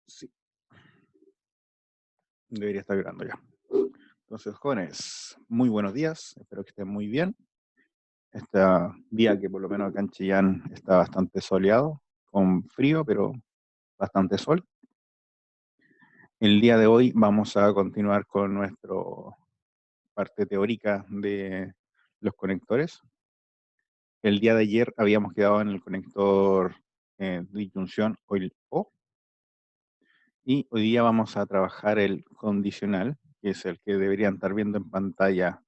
Sí, debería estar grabando ya. Entonces, jóvenes, muy buenos días, espero que estén muy bien. Este día que por lo menos acá en Chillán está bastante soleado, con frío, pero bastante sol. El día de hoy vamos a continuar con nuestra parte teórica de los conectores. El día de ayer habíamos quedado en el conector disyunción OIL-O y hoy día vamos a trabajar el condicional, que es el que deberían estar viendo en pantalla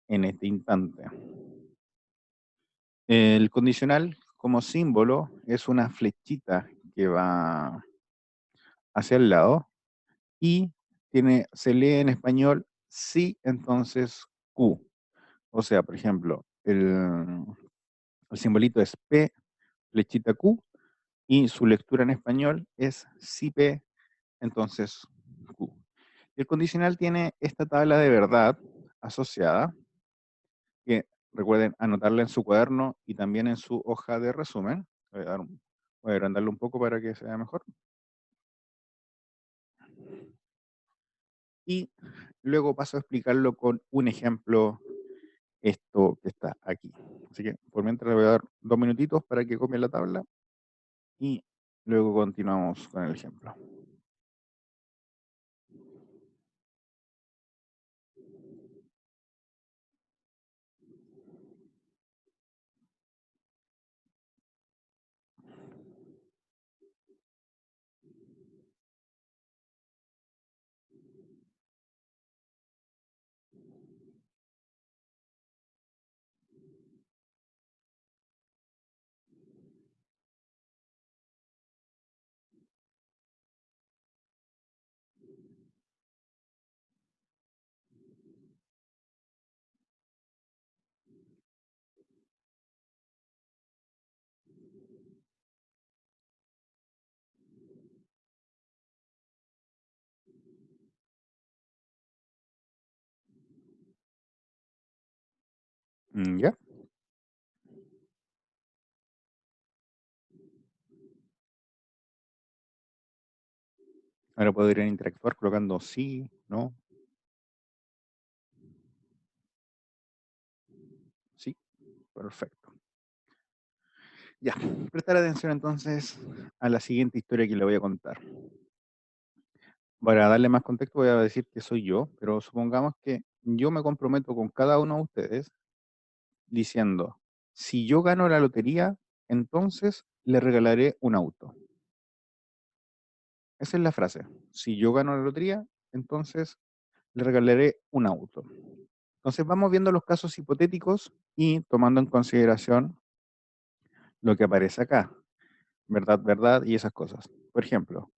en este instante. El condicional como símbolo es una flechita que va hacia el lado y se lee en español sí, entonces Q. O sea, por ejemplo, el simbolito es P, flechita Q, y su lectura en español es si P, entonces Q. El condicional tiene esta tabla de verdad asociada, que recuerden anotarla en su cuaderno y también en su hoja de resumen. Voy a agrandarlo un poco para que se vea mejor. Y luego paso a explicarlo con un ejemplo, esto que está aquí. Así que por mientras le voy a dar 2 minutitos para que copie la tabla y luego continuamos con el ejemplo. ¿Ya? Ahora podrían interactuar colocando sí, no, sí, perfecto. Ya, prestar atención entonces a la siguiente historia que le voy a contar. Para darle más contexto voy a decir que soy yo, pero supongamos que yo me comprometo con cada uno de ustedes diciendo, si yo gano la lotería, entonces le regalaré un auto. Esa es la frase. Si yo gano la lotería, entonces le regalaré un auto. Entonces vamos viendo los casos hipotéticos y tomando en consideración lo que aparece acá. Verdad, verdad y esas cosas. Por ejemplo,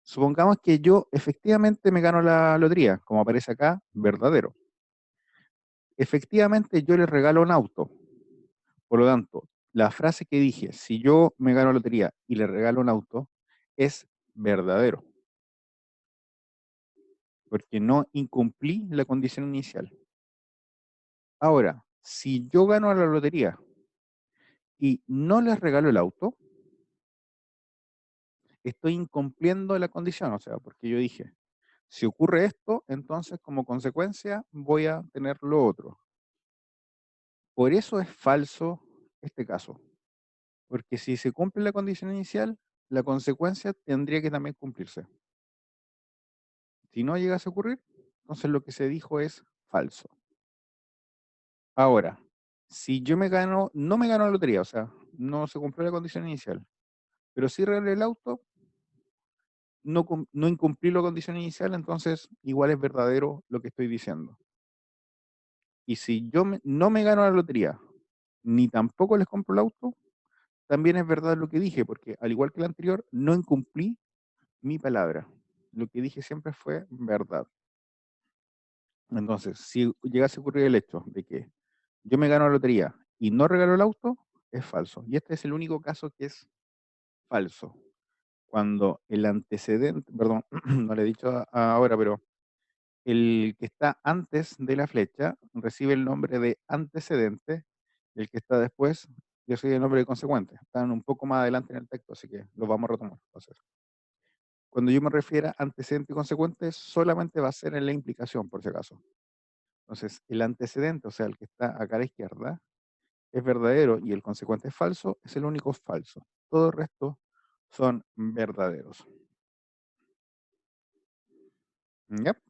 supongamos que yo efectivamente me gano la lotería, como aparece acá, verdadero. Efectivamente yo le regalo un auto. Por lo tanto, la frase que dije, si yo me gano la lotería y le regalo un auto, es verdadero, porque no incumplí la condición inicial. Ahora, si yo gano la lotería y no les regalo el auto, estoy incumpliendo la condición, o sea, porque yo dije, si ocurre esto, entonces como consecuencia voy a tener lo otro. Por eso es falso este caso, porque si se cumple la condición inicial, la consecuencia tendría que también cumplirse. Si no llegase a ocurrir, entonces lo que se dijo es falso. Ahora, si yo no me gano la lotería, o sea, no se cumplió la condición inicial, pero sí regalé el auto, no incumplí la condición inicial, entonces igual es verdadero lo que estoy diciendo. Y si no me gano la lotería, ni tampoco les compro el auto, también es verdad lo que dije, porque al igual que el anterior, no incumplí mi palabra. Lo que dije siempre fue verdad. Entonces, si llegase a ocurrir el hecho de que yo me gano la lotería y no regalo el auto, es falso. Y este es el único caso que es falso. Cuando el antecedente, perdón, no le he dicho ahora, pero el que está antes de la flecha recibe el nombre de antecedente, el que está después recibe el nombre de consecuente. Están un poco más adelante en el texto, así que los vamos a retomar. Entonces, Cuando yo me refiera a antecedente y consecuente, solamente va a ser en la implicación, por si acaso. Entonces, el antecedente, o sea, el que está acá a la izquierda, es verdadero y el consecuente es falso, es el único falso. Todo el resto son verdaderos. ¿Ya?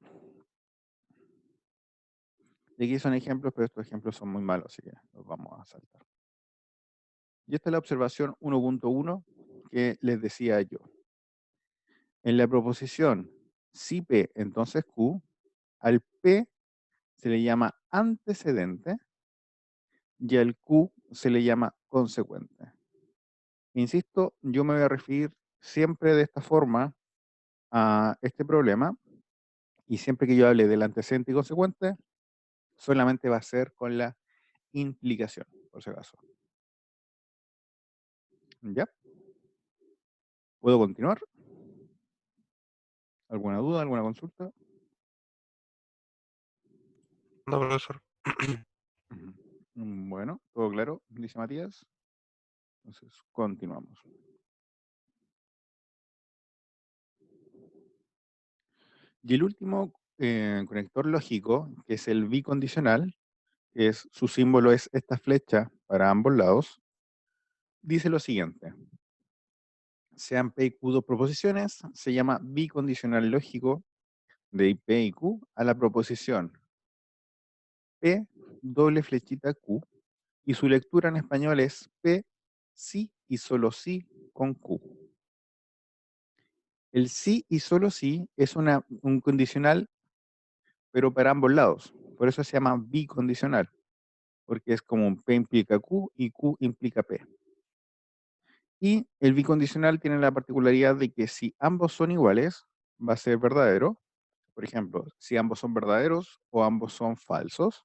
Y aquí son ejemplos, pero estos ejemplos son muy malos, así que los vamos a saltar. Y esta es la observación 1.1 que les decía yo. En la proposición si P, entonces Q, al P se le llama antecedente y al Q se le llama consecuente. Insisto, yo me voy a referir siempre de esta forma a este problema y siempre que yo hable del antecedente y consecuente, solamente va a ser con la implicación, por si acaso. ¿Ya? ¿Puedo continuar? ¿Alguna duda, alguna consulta? No, profesor. Ujú. Bueno, todo claro, dice Matías. Entonces, continuamos. Y el último conector lógico, que es el bicondicional, que es, su símbolo es esta flecha para ambos lados, dice lo siguiente. Sean P y Q dos proposiciones, se llama bicondicional lógico de P y Q a la proposición P doble flechita Q, y su lectura en español es P sí y solo sí con Q. El sí y solo sí es un condicional, pero para ambos lados. Por eso se llama bicondicional, porque es como un P implica Q y Q implica P. Y el bicondicional tiene la particularidad de que si ambos son iguales, va a ser verdadero. Por ejemplo, si ambos son verdaderos o ambos son falsos.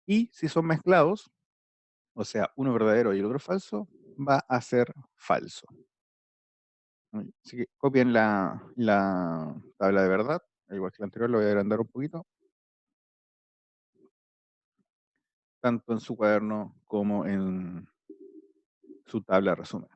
Y si son mezclados, o sea, uno verdadero y el otro falso, va a ser falso. Así que copien la tabla de verdad, igual que la anterior, lo voy a agrandar un poquito, tanto en su cuaderno como en su tabla de resumen.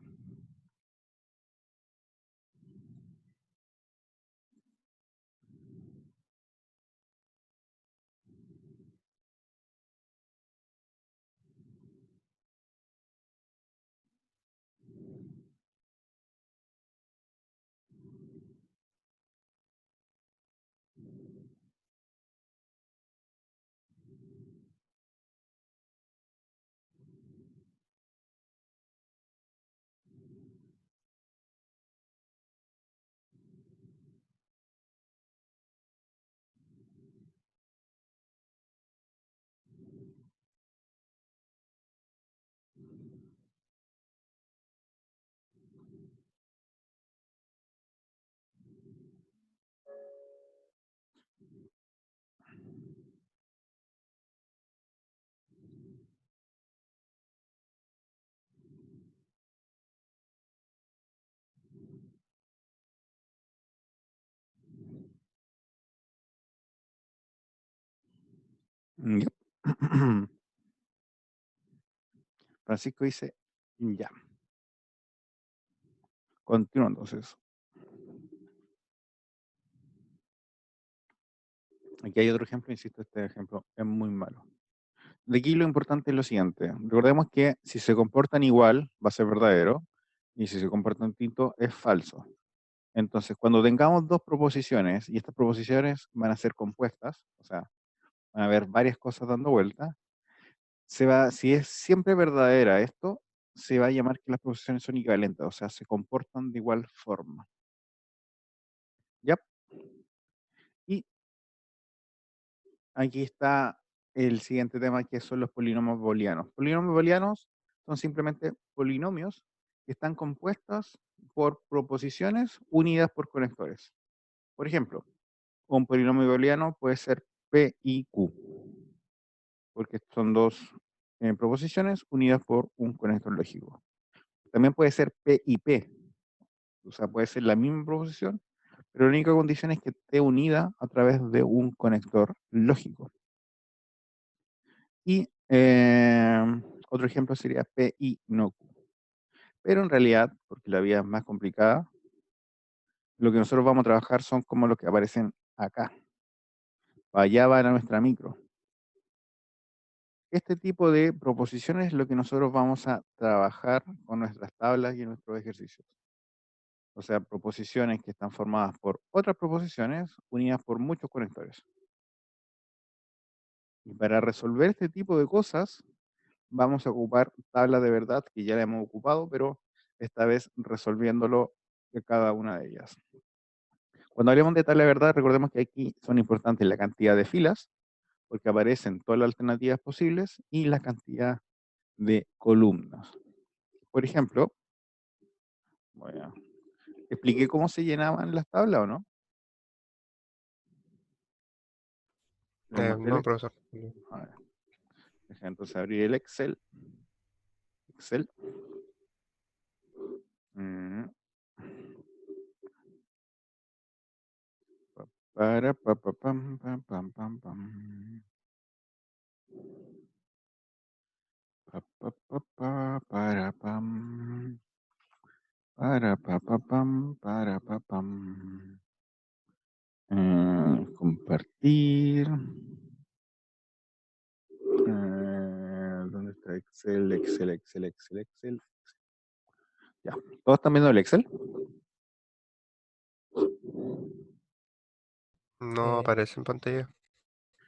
Yep. Francisco dice, ya. Continúa entonces. Aquí hay otro ejemplo, insisto, este ejemplo es muy malo. De aquí lo importante es lo siguiente. Recordemos que si se comportan igual, va a ser verdadero, y si se comportan distinto, es falso. Entonces, cuando tengamos dos proposiciones, y estas proposiciones van a ser compuestas, o sea, van a haber varias cosas dando vuelta, si es siempre verdadera esto, se va a llamar que las proposiciones son equivalentes, o sea, se comportan de igual forma. ¿Ya? Y aquí está el siguiente tema, que son los polinomios booleanos. Polinomios booleanos son simplemente polinomios que están compuestos por proposiciones unidas por conectores. Por ejemplo, un polinomio booleano puede ser P y Q, porque son dos proposiciones unidas por un conector lógico. También puede ser P y P, o sea, puede ser la misma proposición, pero la única condición es que esté unida a través de un conector lógico. Y otro ejemplo sería P y no Q. Pero en realidad, porque la vida es más complicada, Lo que nosotros vamos a trabajar son como los que aparecen acá. Allá va a nuestra micro. Este tipo de proposiciones es lo que nosotros vamos a trabajar con nuestras tablas y en nuestros ejercicios. O sea, proposiciones que están formadas por otras proposiciones unidas por muchos conectores. Y para resolver este tipo de cosas, vamos a ocupar tablas de verdad, que ya la hemos ocupado, pero esta vez resolviéndolo de cada una de ellas. Cuando hablemos de tabla de verdad, recordemos que aquí son importantes la cantidad de filas, porque aparecen todas las alternativas posibles, y la cantidad de columnas. Por ejemplo, bueno, ¿expliqué cómo se llenaban las tablas o no? ¿Les mostré el No, Excel? profesor. A ver, deja entonces abrir el Excel. Excel. Mm. Para pa pa pam pam pam pam pam. Pa pa pa pa para pam. Para pa pa pam para pa pam. Compartir. ¿Dónde está Excel? Excel, Excel, Excel, Excel. Ya. ¿Todos están viendo el Excel? No aparece en pantalla.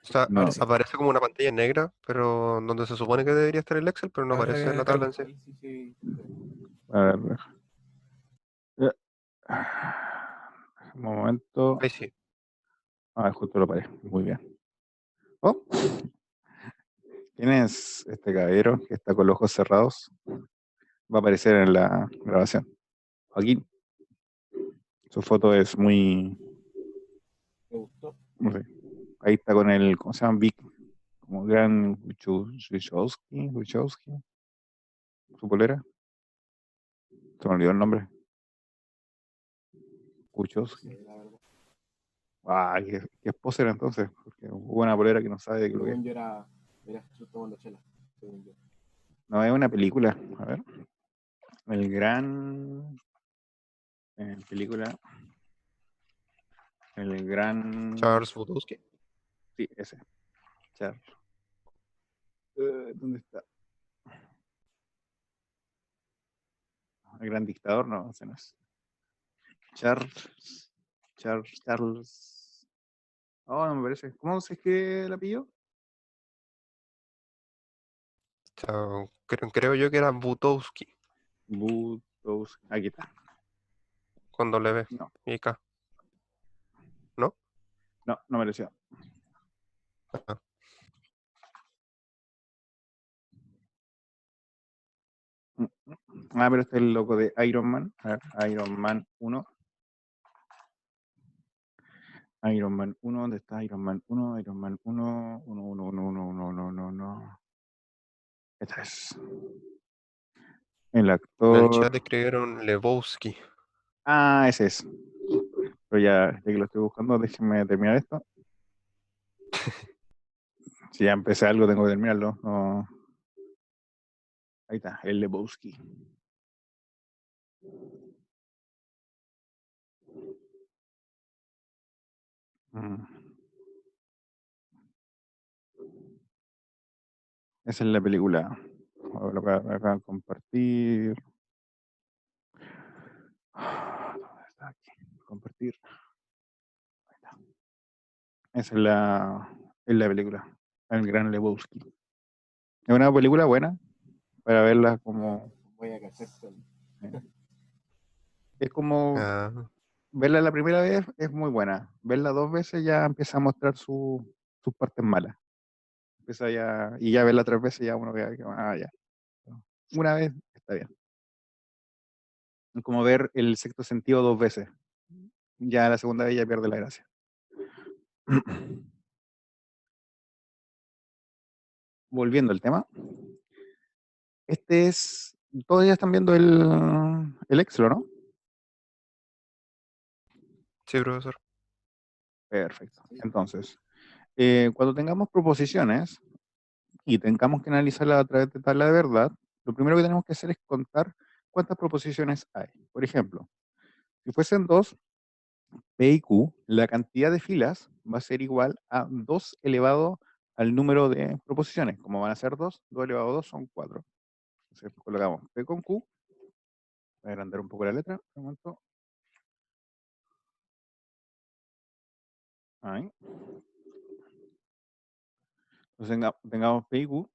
O sea, No. aparece como una pantalla negra, pero donde se supone que debería estar el Excel, pero no aparece en la tabla en sí. A ver. Un momento. Ahí sí. Ah, justo lo paré. Muy bien. Oh, ¿quién es este caballero que está con los ojos cerrados? Va a aparecer en la grabación. Joaquín, su foto es muy. No sé. Ahí está con el. ¿Cómo se llama? Vic. Como gran Wachowski. Su polera. Se me olvidó el nombre. Wachowski. Ah, ¿qué esposa era entonces? Porque hubo una polera que no sabe de qué lo que es. No, es una película. A ver. El gran. Película. El gran. Charles Bukowski. Sí, ese. Charles. ¿Dónde está? El gran dictador, no, ese no es. Charles. Charles. Oh, no me parece. ¿Cómo se escribe el apellido? O sea, creo yo que era Butowski, Butowski. Aquí está. con W No, y K, ¿no? no, no mereció. Ah, Pero este es el loco de Iron Man. A ver, Iron Man 1. Iron Man 1, ¿dónde está Iron Man 1? Iron Man 1, 1, 1, 1, 1, 1, 1, 1, 1. Esta es. El en el actor. chat escribieron Lebowski. Ah, ese es. Pero ya que lo estoy buscando, déjenme terminar esto. Si ya empecé algo, tengo que terminarlo. No. Ahí está, el Lebowski. Mm. Esa es la película. Ahora acá compartir. ¿Dónde está aquí? Compartir. Ahí está. Esa es la película. El gran Lebowski. Es una película buena para verla como. Es como. Ah, Verla la primera vez es muy buena. Verla dos veces ya empieza a mostrar sus partes malas. Empieza ya. Y ya verla tres veces ya uno ve que. Ah, ya. Una vez está bien. Es como ver el sexto sentido dos veces. Ya la segunda vez ya pierde la gracia. Volviendo al tema. Este es. Todos ya están viendo el Excel, ¿no? sí, profesor. Perfecto. Entonces, cuando tengamos proposiciones y tengamos que analizarlas a través de tabla de verdad, lo primero que tenemos que hacer es contar cuántas proposiciones hay. Por ejemplo, si fuesen dos, P y Q, la cantidad de filas va a ser igual a 2 elevado al número de proposiciones. Como van a ser 2, 2 elevado a 2 son 4. Entonces colocamos P con Q. Voy a agrandar un poco la letra. Un momento. Ahí. Entonces tengamos P y Q.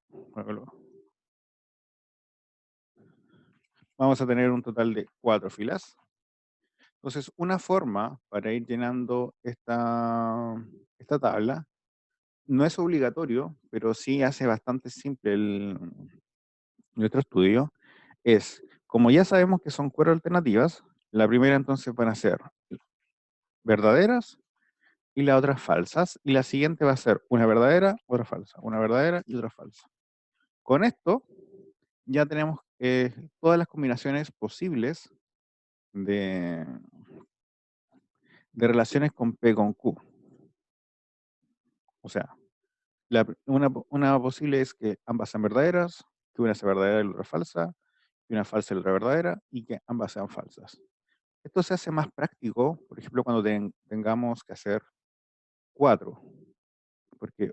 Vamos a tener un total de 4 filas. Entonces, una forma para ir llenando esta tabla, no es obligatorio, pero sí hace bastante simple nuestro estudio, es, como ya sabemos que son 4 alternativas, la primera entonces van a ser verdaderas y las otras falsas, y la siguiente va a ser una verdadera, otra falsa, una verdadera y otra falsa. Con esto ya tenemos todas las combinaciones posibles de relaciones con P con Q. O sea, una posible es que ambas sean verdaderas, que una sea verdadera y la otra falsa, que una falsa y la otra verdadera, y que ambas sean falsas. Esto se hace más práctico, por ejemplo, cuando tengamos que hacer 4, porque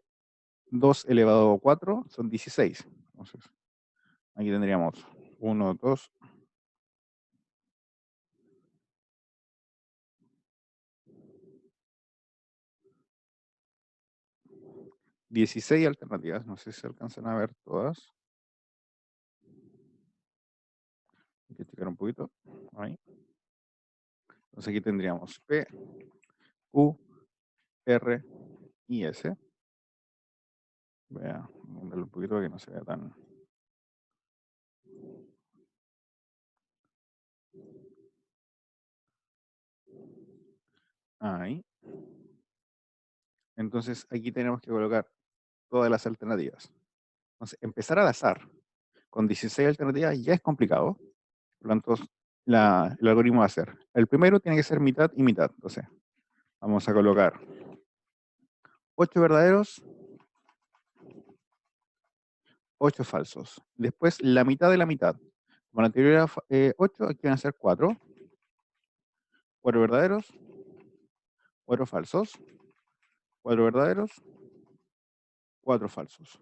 2 elevado a 4 son 16. Entonces, aquí tendríamos 1, 2, 16 alternativas. No sé si se alcanzan a ver todas. Hay que checar un poquito. Ahí. Entonces aquí tendríamos P, Q, R y S. Voy a darle un poquito para que no se vea tan... Ahí. Entonces aquí tenemos que colocar todas las alternativas. Entonces, empezar al azar con 16 alternativas ya es complicado. Por lo tanto, el algoritmo va a ser, el primero tiene que ser mitad y mitad. Entonces, vamos a colocar 8 verdaderos, 8 falsos. Después, la mitad de la mitad. Como la anterior era 8, aquí van a ser 4. 4 verdaderos, 4 falsos, 4 verdaderos, 4 falsos.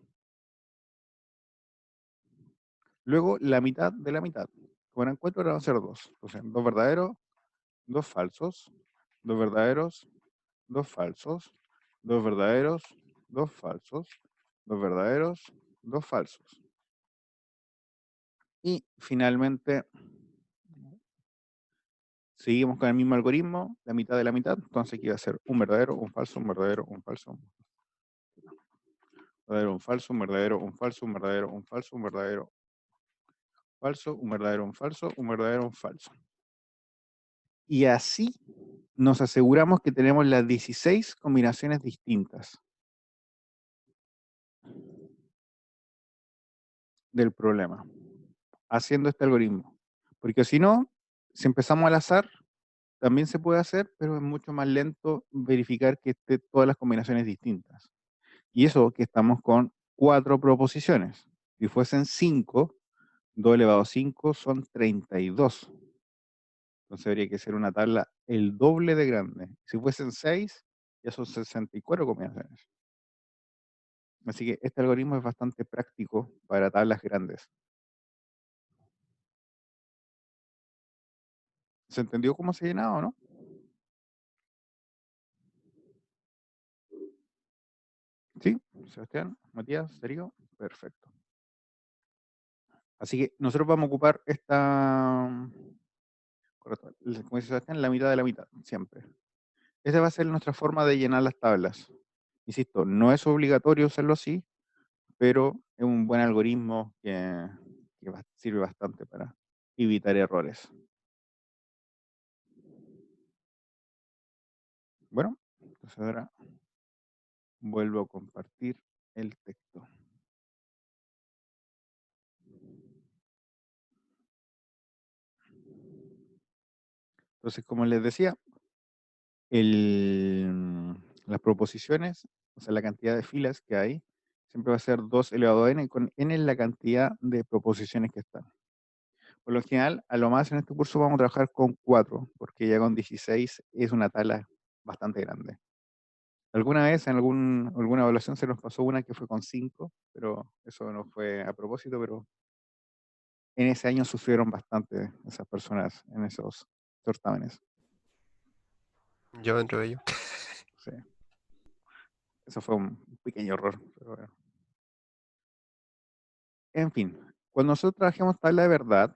Luego, la mitad de la mitad. Como eran 4, ahora van a ser 2. Entonces, 2 verdaderos, 2 falsos, 2 verdaderos, 2 falsos, 2 verdaderos, 2 falsos, 2 verdaderos, 2 falsos. Y finalmente, seguimos con el mismo algoritmo, la mitad de la mitad. Entonces aquí va a ser un verdadero, un falso, un verdadero, un falso. Un verdadero, un falso, un verdadero, un falso, un verdadero, un falso, un verdadero, falso, un verdadero, un falso, un verdadero, un falso. Y así nos aseguramos que tenemos las 16 combinaciones distintas del problema, haciendo este algoritmo. Porque si no, si empezamos al azar, también se puede hacer, pero es mucho más lento verificar que esté todas las combinaciones distintas. Y eso que estamos con 4 proposiciones. Si fuesen 5, 2 elevado a 5 son 32. Entonces habría que ser una tabla el doble de grande. Si fuesen 6, ya son 64 combinaciones. Así que este algoritmo es bastante práctico para tablas grandes. ¿Se entendió cómo se llenaba o no? ¿Sí? Sebastián, Matías, Sergio, perfecto. Así que nosotros vamos a ocupar esta, correcto, como dice Sebastián, la mitad de la mitad, siempre. Esa va a ser nuestra forma de llenar las tablas. Insisto, no es obligatorio hacerlo así, pero es un buen algoritmo que sirve bastante para evitar errores. Bueno, entonces ahora vuelvo a compartir el texto. Entonces, como les decía, las proposiciones, o sea, la cantidad de filas que hay, siempre va a ser 2 elevado a n, con n es la cantidad de proposiciones que están. Por lo general, a lo más en este curso vamos a trabajar con 4, porque ya con 16 es una tabla bastante grande. Alguna vez en alguna evaluación se nos pasó una que fue con 5, pero eso no fue a propósito, pero en ese año sufrieron bastante esas personas en esos certámenes. Yo dentro de ello. Sí. Eso fue un pequeño error, pero bueno. En fin, cuando nosotros trabajemos tabla de verdad,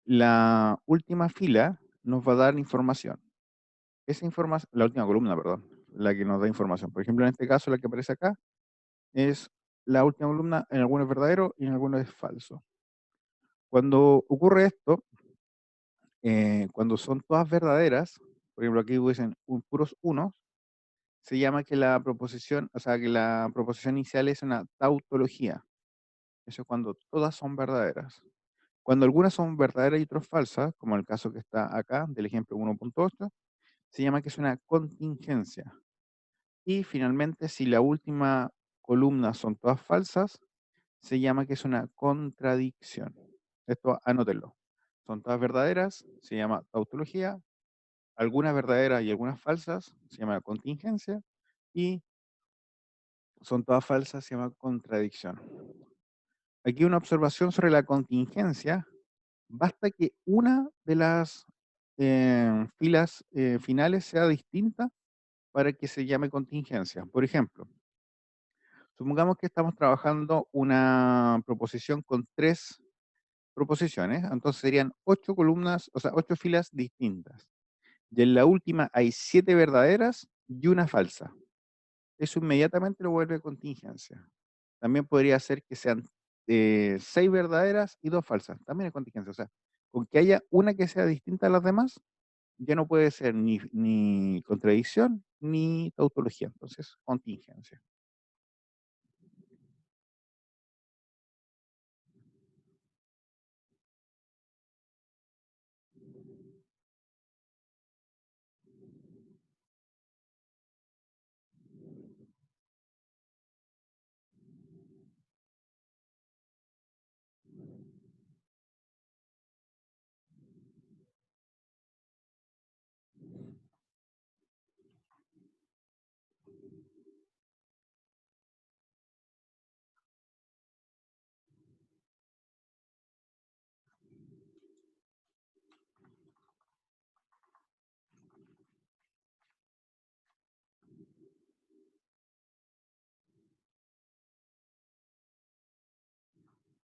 la última fila nos va a dar información. Esa información, la última columna, perdón, la que nos da información. Por ejemplo, en este caso, la que aparece acá es la última columna, en algunos es verdadero y en algunos es falso. Cuando ocurre esto, cuando son todas verdaderas, por ejemplo, aquí hubiesen puros unos, se llama que la proposición, o sea, que la proposición inicial es una tautología. Eso es cuando todas son verdaderas. Cuando algunas son verdaderas y otras falsas, como el caso que está acá, del ejemplo 1.8, se llama que es una contingencia. Y finalmente, si la última columna son todas falsas, se llama que es una contradicción. Esto anótenlo. Son todas verdaderas, se llama tautología. Algunas verdaderas y algunas falsas, se llama contingencia. Y son todas falsas, se llama contradicción. Aquí una observación sobre la contingencia. Basta que una de las filas finales sea distinta para que se llame contingencia. Por ejemplo, supongamos que estamos trabajando una proposición con 3 proposiciones, entonces serían 8 columnas, o sea, 8 filas distintas. Y en la última hay 7 verdaderas y una falsa. Eso inmediatamente lo vuelve contingencia. También podría ser que sean 6 verdaderas y 2 falsas. También es contingencia. O sea, con que haya una que sea distinta a las demás, ya no puede ser ni contradicción ni tautología. Entonces, contingencia.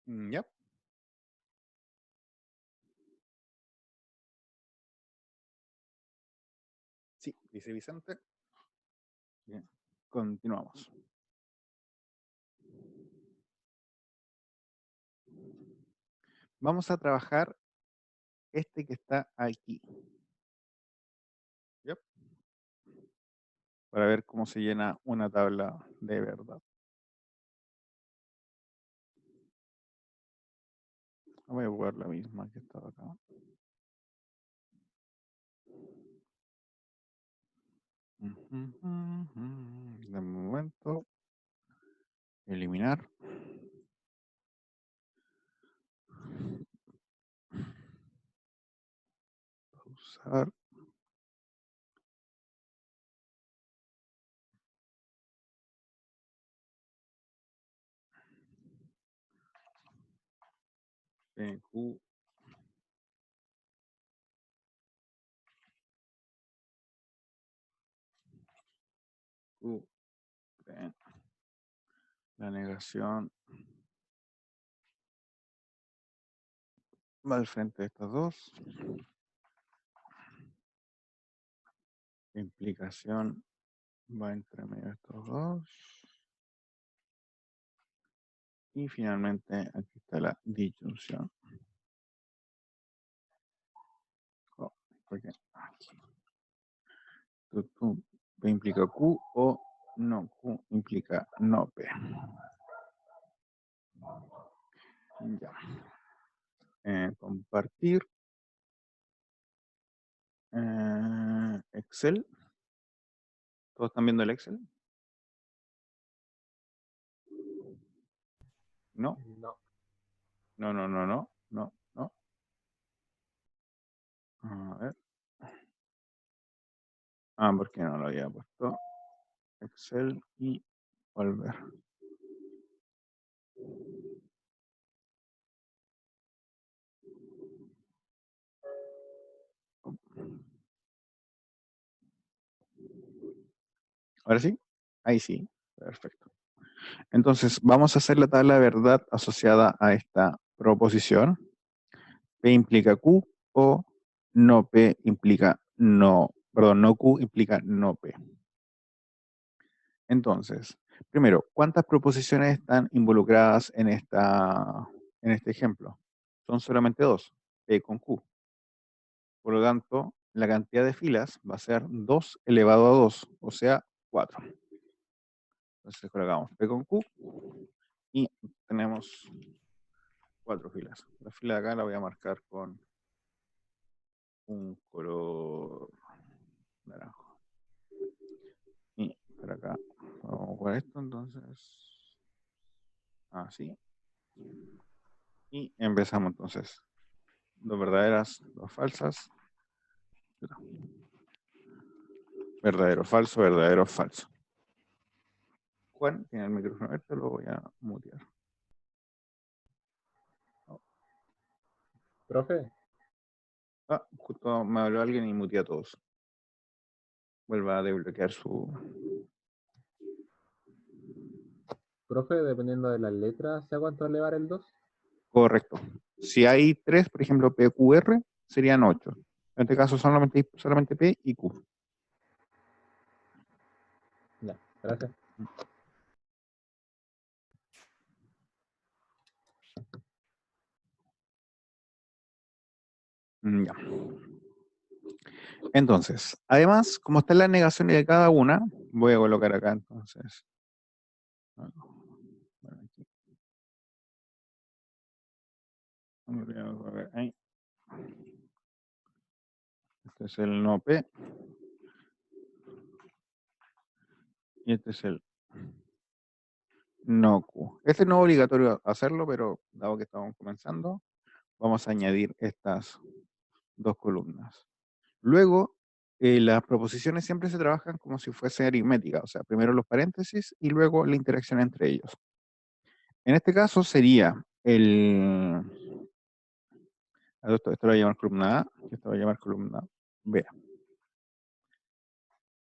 Ya. Sí, dice Vicente. Bien. Continuamos. Vamos a trabajar este que está aquí. Yep. Para ver cómo se llena una tabla de verdad. Voy a jugar la misma que estaba acá. De momento, eliminar. Usar. Q. Q. La negación va al frente de estas dos. La implicación va entre medio de estos dos. Y finalmente aquí está la disyunción. Oh, porque aquí. P implica Q o no Q implica no P. Ya. Compartir. Excel. ¿Todos están viendo el Excel? No. No. No, no, no, no, no, no. A ver. ¿Por qué no lo había puesto? Excel y volver. ¿Ahora sí? Ahí sí. Perfecto. Entonces, vamos a hacer la tabla de verdad asociada a esta proposición. P implica Q o no P implica no, perdón, no Q implica no P. Entonces, primero, ¿cuántas proposiciones están involucradas en este ejemplo? Son solamente dos, P con Q. Por lo tanto, la cantidad de filas va a ser 2 elevado a 2, o sea, 4. Entonces colocamos P con Q y tenemos 4 filas. La fila de acá la voy a marcar con un color naranjo. Y por acá vamos con esto, entonces, así. Y empezamos entonces. Dos verdaderas, dos falsas. Verdadero, falso, verdadero, falso. Juan tiene el micrófono abierto, lo voy a mutear. Profe, Justo me habló alguien y muteé a todos. Vuelva a desbloquear su... profe, dependiendo de las letras, ¿sé cuánto elevar el 2? Correcto. Si hay 3, por ejemplo, PQR, serían 8. En este caso solamente P y Q. Ya, gracias. Ya. Entonces, además, como está en la negación de cada una, voy a colocar acá entonces. Ahí. Este es el no P. Y este es el no Q. Este no es obligatorio hacerlo, pero dado que estamos comenzando, vamos a añadir estas dos columnas. Luego, las proposiciones siempre se trabajan como si fuese aritmética, o sea, primero los paréntesis y luego la interacción entre ellos. En este caso sería esto lo voy a llamar columna A, y esto lo voy a llamar columna B.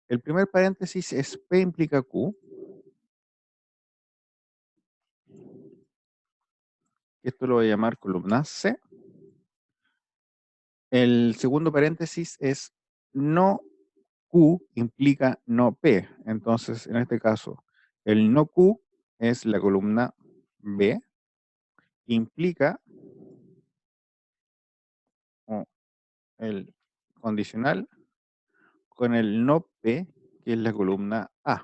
El primer paréntesis es P implica Q. Esto lo voy a llamar columna C. El segundo paréntesis es no Q implica no P. Entonces, en este caso, el no Q es la columna B. Implica el condicional con el no P, que es la columna A.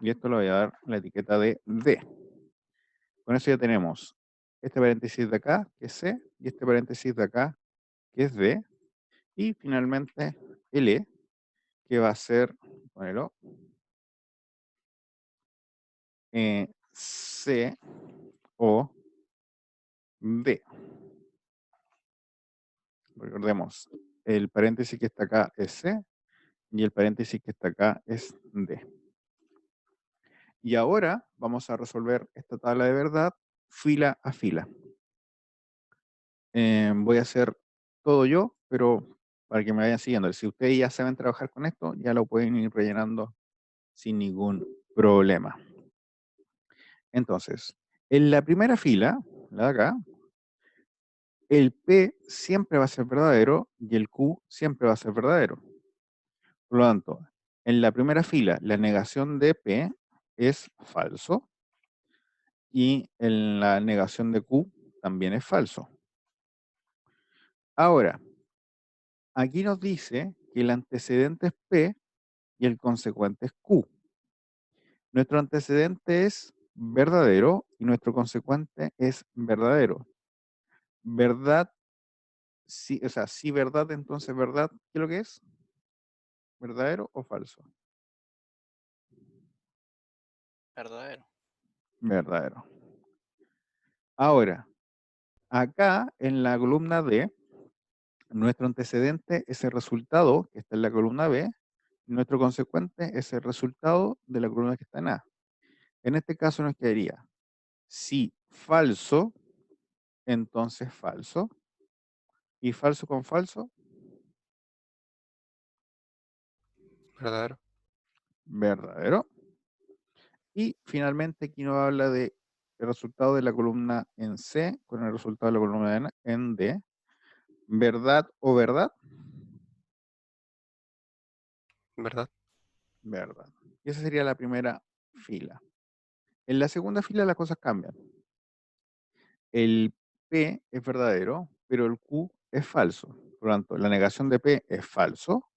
Y esto lo voy a dar la etiqueta de D. Con eso ya tenemos este paréntesis de acá, que es C, y este paréntesis de acá, que es D. Y finalmente L, que va a ser, ponelo, C o D. Recordemos, el paréntesis que está acá es C y el paréntesis que está acá es D. Y ahora vamos a resolver esta tabla de verdad fila a fila. Voy a hacer todo yo, pero para que me vayan siguiendo. Si ustedes ya saben trabajar con esto, ya lo pueden ir rellenando sin ningún problema. Entonces, en la primera fila, la de acá, el P siempre va a ser verdadero y el Q siempre va a ser verdadero. Por lo tanto, en la primera fila, la negación de P es falso y en la negación de Q también es falso. Ahora, aquí nos dice que el antecedente es P y el consecuente es Q. Nuestro antecedente es verdadero y nuestro consecuente es verdadero. Verdad, sí, o sea, sí verdad, entonces verdad, ¿qué es lo que es? ¿Verdadero o falso? Verdadero. Verdadero. Ahora, acá en la columna D, nuestro antecedente es el resultado que está en la columna B nuestro consecuente es el resultado de la columna que está en A. En este caso nos quedaría, si falso, entonces falso. Y falso con falso, Verdadero. verdadero. Y finalmente aquí nos habla de el resultado de la columna en C con el resultado de la columna en D. ¿Verdad o verdad? ¿Verdad? Verdad. Y esa sería la primera fila. En la segunda fila las cosas cambian. El P es verdadero, pero el Q es falso. Por lo tanto, la negación de P es falso,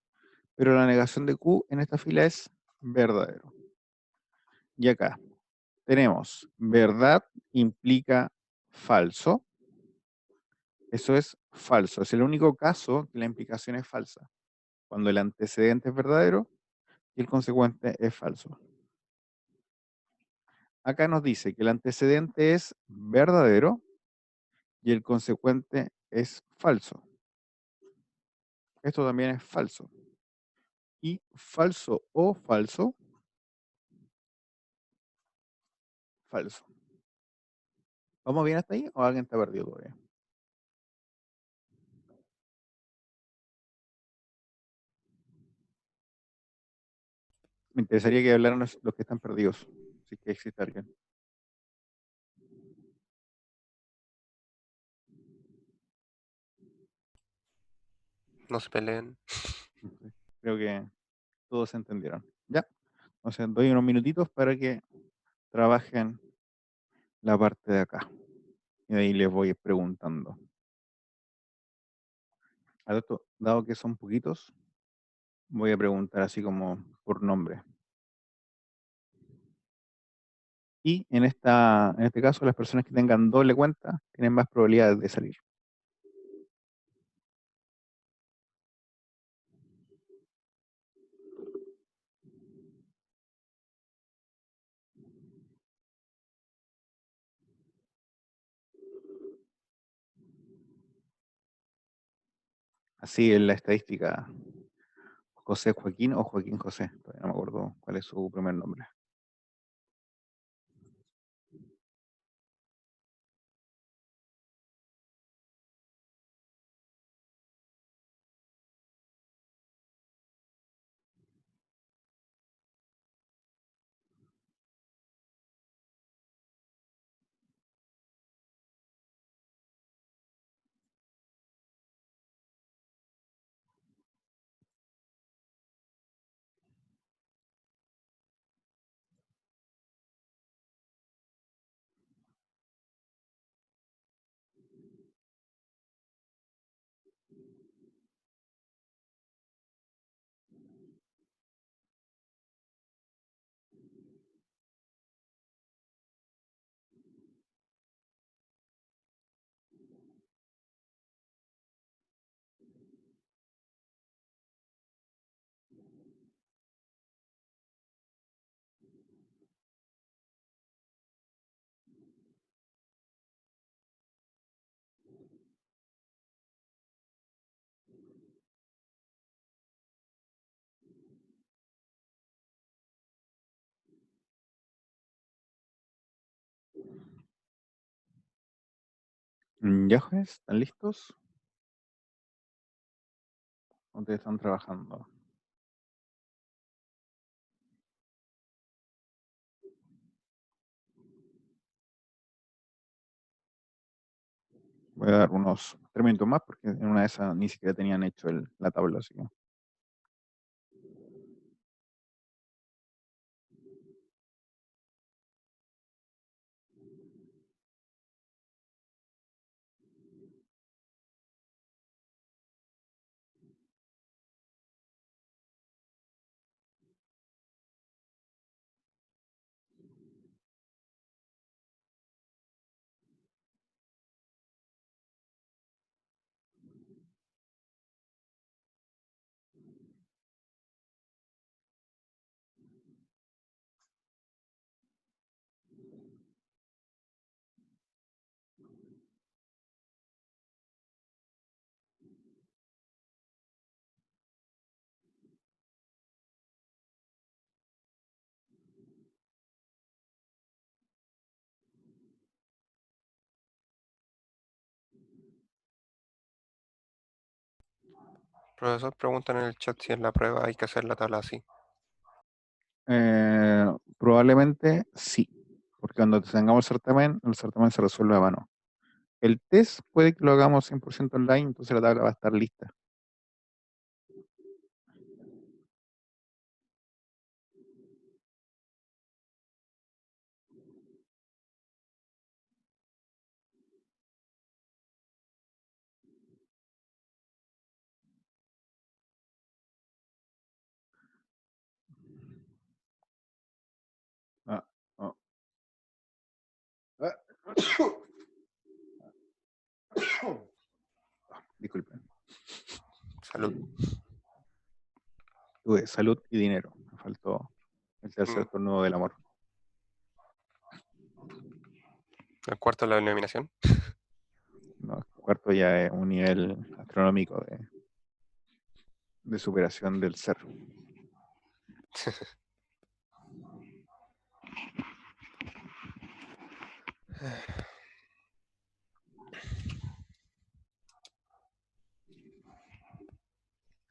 pero la negación de Q en esta fila es verdadero. Y acá tenemos verdad implica falso. Eso es falso. Es el único caso que la implicación es falsa. Cuando el antecedente es verdadero y el consecuente es falso. Acá nos dice que el antecedente es verdadero y el consecuente es falso. Esto también es falso. Y falso o falso, falso. ¿Vamos bien hasta ahí o alguien está perdido todavía? Me interesaría que hablaran los que están perdidos, si es que existe alguien. No se peleen. Ok. Creo que todos se entendieron. Ya. Entonces doy unos minutitos para que trabajen la parte de acá. Y de ahí les voy preguntando. Dado que son poquitos, voy a preguntar así como por nombre. Y en este caso, las personas que tengan doble cuenta tienen más probabilidades de salir. Así es la estadística. José Joaquín o Joaquín José. Todavía no me acuerdo cuál es su primer nombre. ¿Ya, jueves? ¿Están listos? ¿O ustedes están trabajando? Voy a dar unos 3 minutos más porque en una de esas ni siquiera tenían hecho la tabla, así que. Profesor, preguntan en el chat si en la prueba hay que hacer la tabla así. Probablemente sí, porque cuando tengamos el certamen se resuelve a mano. El test puede que lo hagamos 100% online, entonces la tabla va a estar lista. Ah, oh. Ah. Disculpen. Salud. Tuve salud y dinero. Me faltó el tercer estornudo del amor. El cuarto es la denominación. No, el cuarto ya es un nivel astronómico de superación del ser.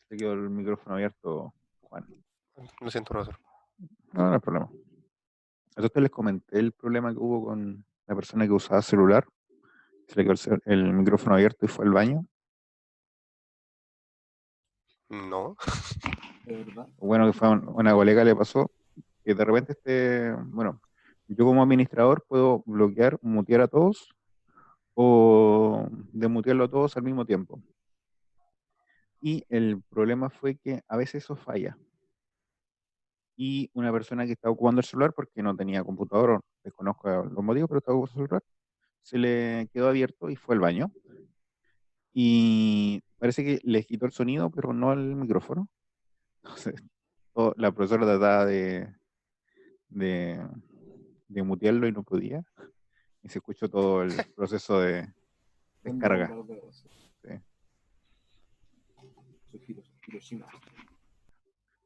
Se quedó el micrófono abierto, Juan. Lo siento, profesor. No, no hay problema. Entonces les comenté el problema que hubo con la persona que usaba celular. Se le quedó el micrófono abierto y fue al baño. No. Bueno, que fue una colega le pasó que de repente bueno, yo como administrador puedo bloquear, mutear a todos o desmutearlo a todos al mismo tiempo. Y el problema fue que a veces eso falla. Y una persona que estaba ocupando el celular porque no tenía computador, desconozco los motivos, pero estaba ocupando el celular, se le quedó abierto y fue al baño. Y parece que le quitó el sonido, pero no el micrófono. Entonces, la profesora trataba de mutearlo y no podía. Y se escuchó todo el proceso de descarga. Sí.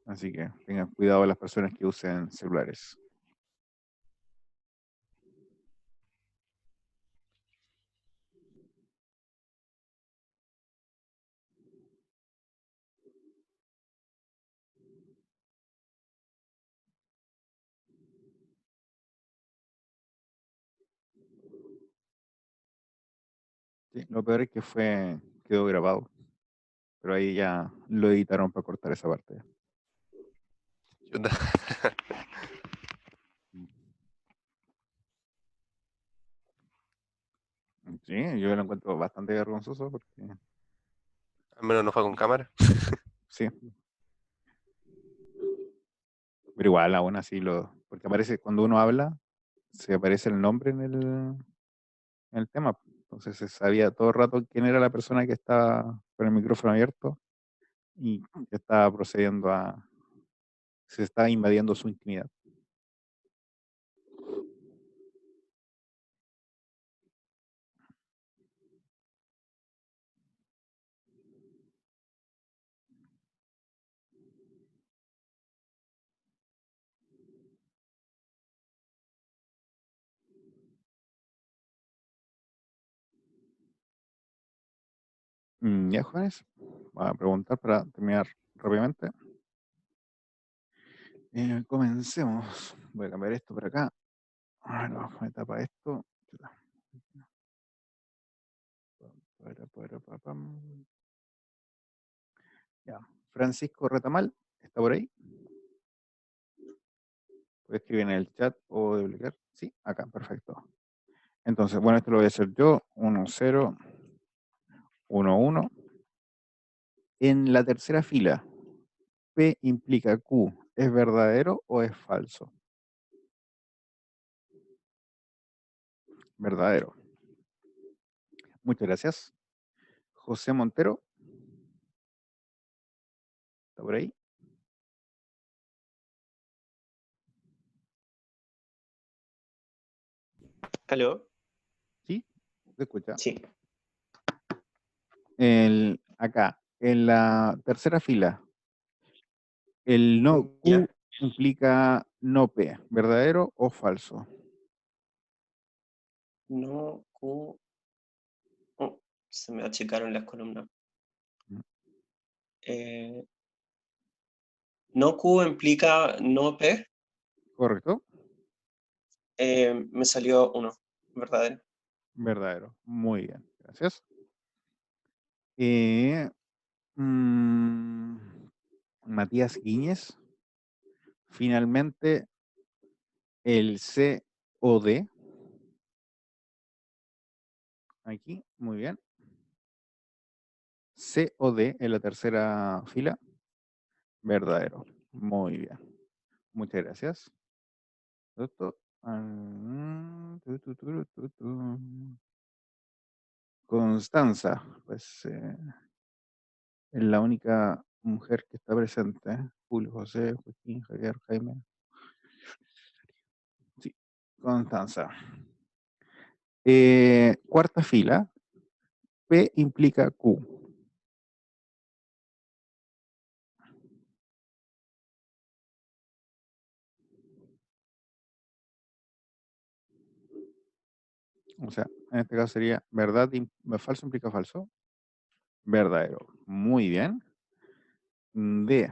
Así que tengan cuidado las personas que usen celulares. Sí, lo peor es que quedó grabado. Pero ahí ya lo editaron para cortar esa parte. Sí, yo lo encuentro bastante vergonzoso porque Al menos no fue con cámara. sí. Pero igual, aún así, porque aparece, cuando uno habla, se aparece el nombre en el tema. Entonces se sabía todo el rato quién era la persona que estaba con el micrófono abierto y que estaba procediendo se estaba invadiendo su intimidad. Ya, jóvenes, voy a preguntar para terminar rápidamente. Comencemos. Voy a cambiar esto por acá. No, me tapa esto. Ya. Francisco Retamal, ¿está por ahí? Puede escribir en el chat o publicar. Sí, acá, perfecto. Entonces, bueno, esto lo voy a hacer yo. 1, 0, 1, 1. En la tercera fila, P implica Q. ¿Es verdadero o es falso? Verdadero. Muchas gracias. José Montero, ¿está por ahí? ¿Aló? ¿Sí? ¿Se escucha? Sí. Acá, en la tercera fila, el no Q Ya. implica no P. ¿Verdadero o falso? No, Q. Oh, se me achicaron las columnas. Mm. no Q implica no P. ¿Correcto? Me salió 1, verdadero. Verdadero. Muy bien. Gracias. Eh, mm, Matías Guíñez. Finalmente, el COD. Aquí, muy bien. COD en la tercera fila. Verdadero. Muy bien. Muchas gracias. Constanza, pues es la única mujer que está presente. Julio, José, Joaquín, Javier, Jaime. Sí, Constanza. Cuarta fila. P implica Q. O sea, en este caso sería verdad, falso implica falso. Verdadero. Muy bien. D.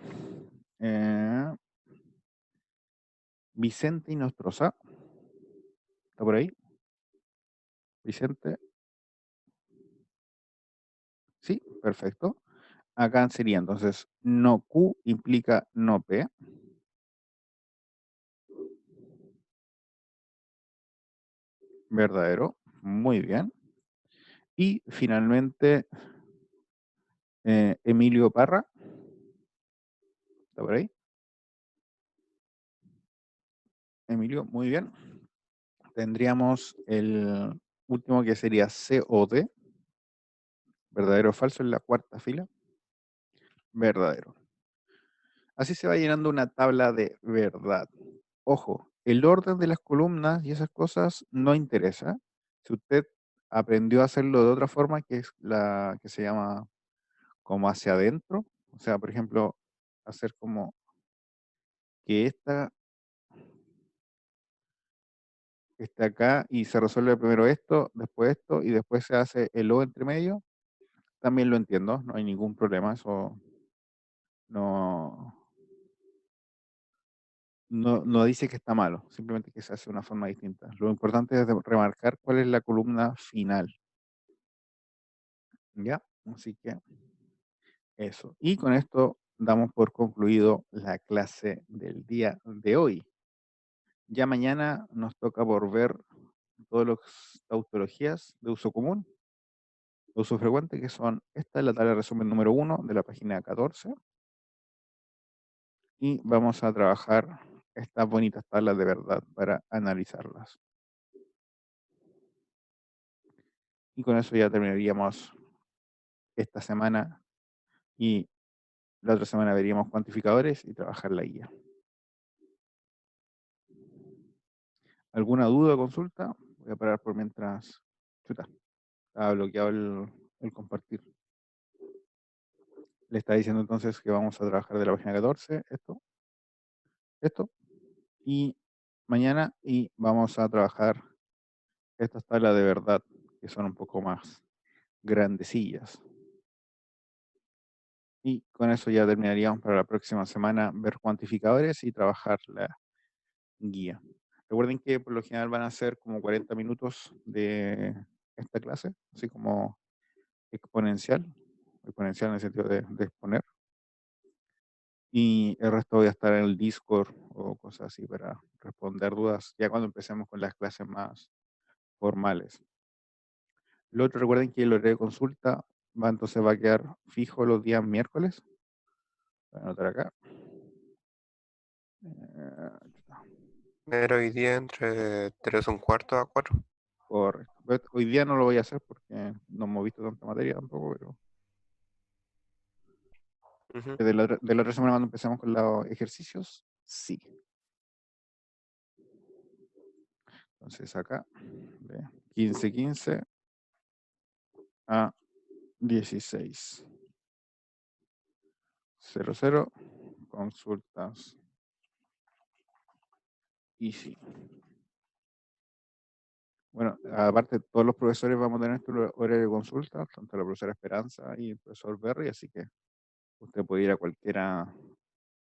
Vicente Inostroza. ¿Está por ahí? Vicente. Sí, perfecto. Acá sería entonces no Q implica no P. Verdadero. Muy bien. Y finalmente Emilio Parra. ¿Está por ahí? Emilio, muy bien. Tendríamos el último que sería COD. Verdadero o falso en la cuarta fila. Verdadero. Así se va llenando una tabla de verdad. Ojo, el orden de las columnas y esas cosas no interesa. Si usted aprendió a hacerlo de otra forma, que es la que se llama como hacia adentro, o sea, por ejemplo, hacer como que esta esté acá y se resuelve primero esto y después se hace el O entre medio, también lo entiendo, no hay ningún problema, eso no, no dice que está malo, simplemente que se hace de una forma distinta. Lo importante es remarcar cuál es la columna final. ¿Ya? Así que eso. Y con esto damos por concluido la clase del día de hoy. Ya mañana nos toca por ver todas las tautologías de uso común, de uso frecuente, que son, esta es la tabla de resumen número 1 de la página 14. Y vamos a trabajar estas bonitas tablas de verdad para analizarlas. Y con eso ya terminaríamos esta semana y la otra semana veríamos cuantificadores y trabajar la guía. ¿Alguna duda o consulta? Voy a parar por mientras. Chuta, estaba bloqueado el compartir. Le está diciendo entonces que vamos a trabajar de la página 14, esto, y mañana, y vamos a trabajar estas tablas de verdad, que son un poco más grandecillas. Y con eso ya terminaríamos para la próxima semana ver cuantificadores y trabajar la guía. Recuerden que por lo general van a ser como 40 minutos de esta clase, así como exponencial en el sentido de exponer. Y el resto voy a estar en el Discord o cosas así para responder dudas, ya cuando empecemos con las clases más formales. Lo otro, recuerden que el horario de consulta entonces va a quedar fijo los días miércoles. Voy a anotar acá. Era hoy día entre 3:15 a 4. Correcto. Pero hoy día no lo voy a hacer porque no hemos visto tanta materia tampoco, pero Ujú. de la otra semana cuando empecemos con los ejercicios, sí. Entonces acá, de 15:15 a 16:00, consultas easy. Bueno, aparte todos los profesores vamos a tener este horario de consulta, tanto la profesora Esperanza y el profesor Berry, así que Usted puede ir a cualquiera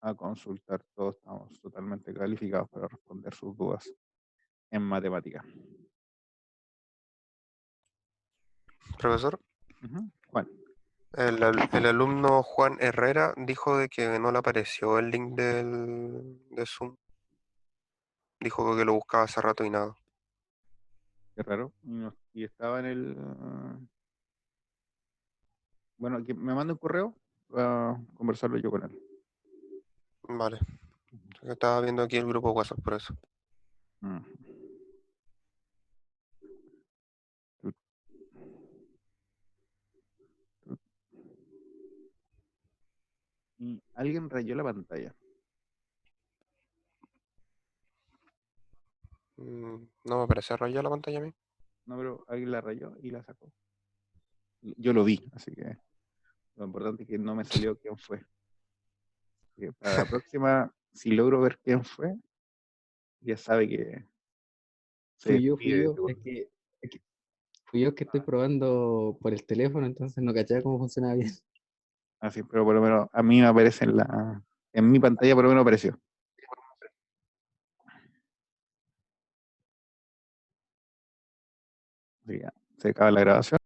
a consultar, todos estamos totalmente calificados para responder sus dudas en matemática. Profesor, Juan, el alumno Juan Herrera dijo de que no le apareció el link de Zoom. Dijo que lo buscaba hace rato y nada. qué raro. Y estaba en el... Bueno, que me manda un correo para conversarlo yo con él. Vale. Estaba viendo aquí el grupo WhatsApp por eso. Mm. Y alguien rayó la pantalla. No me aparece rayada la pantalla a mí. No, pero alguien la rayó y la sacó. Yo lo vi, así que lo importante es que no me salió quién fue. Así que para la próxima, si logro ver quién fue, ya sabe que se Fui yo, despide de este es que fui yo que estoy probando por el teléfono, entonces no cachaba cómo funcionaba bien. Así, pero por lo menos a mí me aparece en mi pantalla, por lo menos apareció. Así que ya, se acaba la grabación.